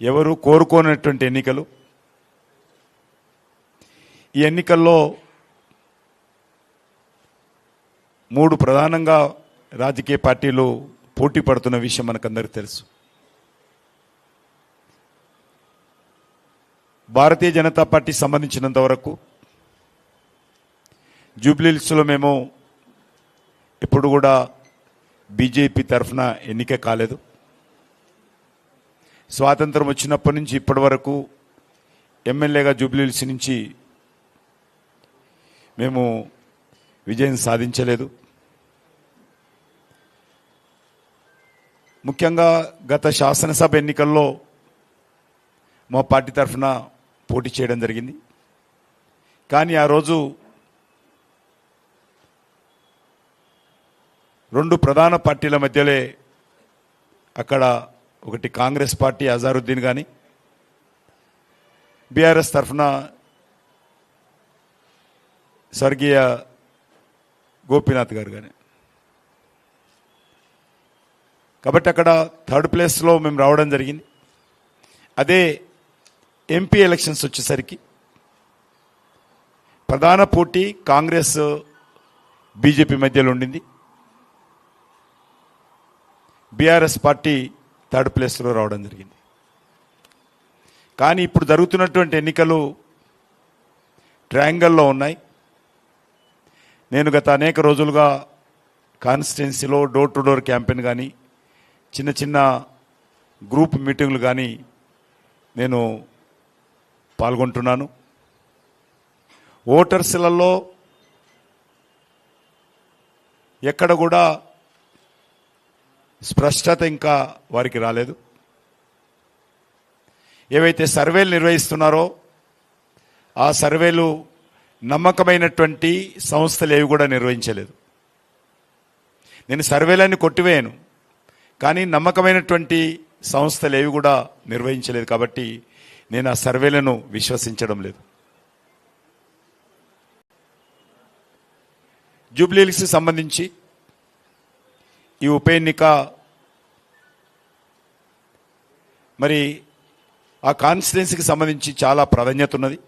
ఎవరు కోరుకోనటువంటి ఎన్నికలు. ఈ ఎన్నికల్లో 3 ప్రధానంగా రాజకీయ పార్టీలు పోటీ పడుతున్న విషయం మనకందరికీ తెలుసు. భారతీయ జనతా పార్టీ సంబంధించినంత వరకు జూబ్లీహిల్స్లో మేము ఎప్పుడు కూడా బీజేపీ తరఫున ఎన్నిక కాలేదు. స్వాతంత్రం వచ్చినప్పటి నుంచి ఇప్పటి వరకు ఎమ్మెల్యేగా జూబ్లీహిల్స్ నుంచి మేము విజయం సాధించలేదు. ముఖ్యంగా గత శాసనసభ ఎన్నికల్లో మా పార్టీ తరఫున పోటీ చేయడం జరిగింది. కానీ ఆ రోజు 2 ప్రధాన పార్టీల మధ్యలే అక్కడ ఒకటి కాంగ్రెస్ పార్టీ అజారుద్దీన్ కానీ, బీఆర్ఎస్ తరఫున స్వర్గీయ గోపీనాథ్ గారు కానీ. కాబట్టి అక్కడ 3rd ప్లేస్లో మేము రావడం జరిగింది. అదే ఎంపీ ఎలక్షన్స్ వచ్చేసరికి ప్రధాన పోటీ కాంగ్రెస్ బీజేపీ మధ్యలో ఉండింది. బీఆర్ఎస్ పార్టీ 3rd ప్లేస్లో రావడం జరిగింది. కానీ ఇప్పుడు జరుగుతున్నటువంటి ఎన్నికలు ట్రయాంగిల్లో ఉన్నాయి. నేను గత అనేక రోజులుగా కాన్స్టిట్యున్సీలో డోర్ టు డోర్ క్యాంపెయిన్ కానీ, చిన్న చిన్న గ్రూప్ మీటింగ్లు కానీ నేను పాల్గొంటున్నాను. ఓటర్స్లలో ఎక్కడ కూడా స్పష్టత ఇంకా వారికి రాలేదు. ఏవైతే సర్వేలు నిర్వహిస్తున్నారో ఆ సర్వేలు నమ్మకమైనటువంటి సంస్థలు ఏవి కూడా నిర్వహించలేదు. నేను సర్వేలన్నీ కొట్టివేయను, కానీ నమ్మకమైనటువంటి సంస్థలు ఏవి కూడా నిర్వహించలేదు. కాబట్టి నేను ఆ సర్వేలను విశ్వసించడం లేదు. జూబ్లీహిల్స్కి సంబంధించి ఈ ఉప ఎన్నిక మరి ఆ కాన్స్టిట్యున్సీకి సంబంధించి చాలా ప్రాధాన్యత ఉన్నది.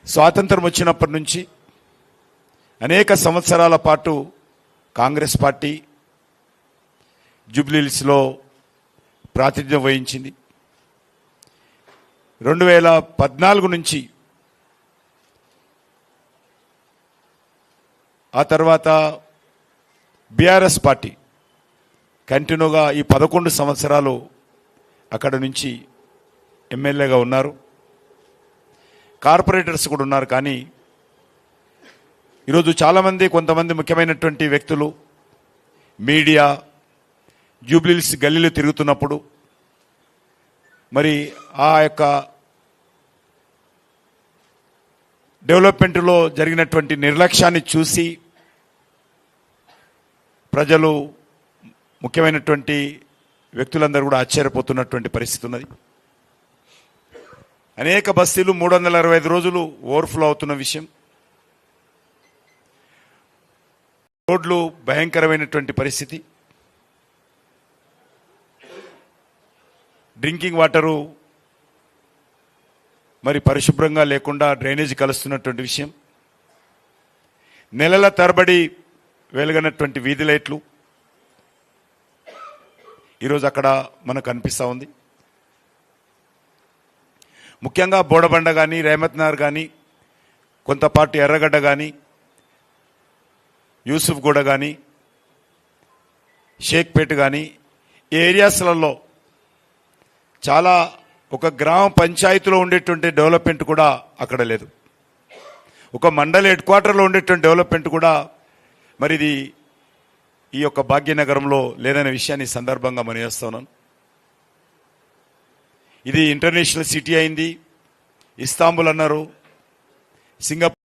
స్వాతంత్రం వచ్చినప్పటి నుంచి అనేక సంవత్సరాల పాటు కాంగ్రెస్ పార్టీ జూబ్లీహిల్స్లో ప్రాతినిధ్యం వహించింది. 2014 నుంచి ఆ తర్వాత బీఆర్ఎస్ పార్టీ కంటిన్యూగా ఈ 11 సంవత్సరాలు అక్కడ నుంచి ఎమ్మెల్యేగా ఉన్నారు. కార్పొరేటర్స్ కూడా ఉన్నారు. కానీ ఈరోజు చాలామంది, కొంతమంది ముఖ్యమైనటువంటి వ్యక్తులు, మీడియా జూబ్లీహిల్స్ గల్లీలో తిరుగుతున్నప్పుడు మరి ఆ యొక్క డెవలప్మెంట్లో జరిగినటువంటి నిర్లక్ష్యాన్ని చూసి ప్రజలు, ముఖ్యమైనటువంటి వ్యక్తులందరూ కూడా ఆశ్చర్యపోతున్నటువంటి పరిస్థితి ఉన్నది. అనేక బస్తీలు 365 రోజులు ఓవర్ఫ్లో అవుతున్న విషయం. రోడ్లు భయంకరమైనటువంటి పరిస్థితి. డ్రింకింగ్ వాటరు మరి పరిశుభ్రంగా లేకుండా డ్రైనేజ్ కలుస్తున్నటువంటి విషయం. నెలల తరబడి వెలుగనటువంటి వీధి లైట్లు ఈరోజు అక్కడ మనకు కనిపిస్తూ ఉంది. ముఖ్యంగా బోడబండ కానీ, రేమత్ నగర్ కానీ, కొంతపాటు ఎర్రగడ్డ కానీ, యూసుఫ్ గూడ కానీ, షేక్పేట్ కానీ, ఈ ఏరియాస్లలో చాలా ఒక గ్రామ పంచాయతీలో ఉండేటువంటి డెవలప్మెంట్ కూడా అక్కడ లేదు. ఒక మండల హెడ్ క్వార్టర్లో ఉండేటువంటి డెవలప్మెంట్ కూడా మరి ఇది ఈ యొక్క భాగ్యనగరంలో లేదనే విషయాన్ని సందర్భంగా మనం చేస్తున్నాను. ఇది ఇంటర్నేషనల్ సిటీ అయింది. ఇస్తాంబుల్ అన్నారు, సింగపూర్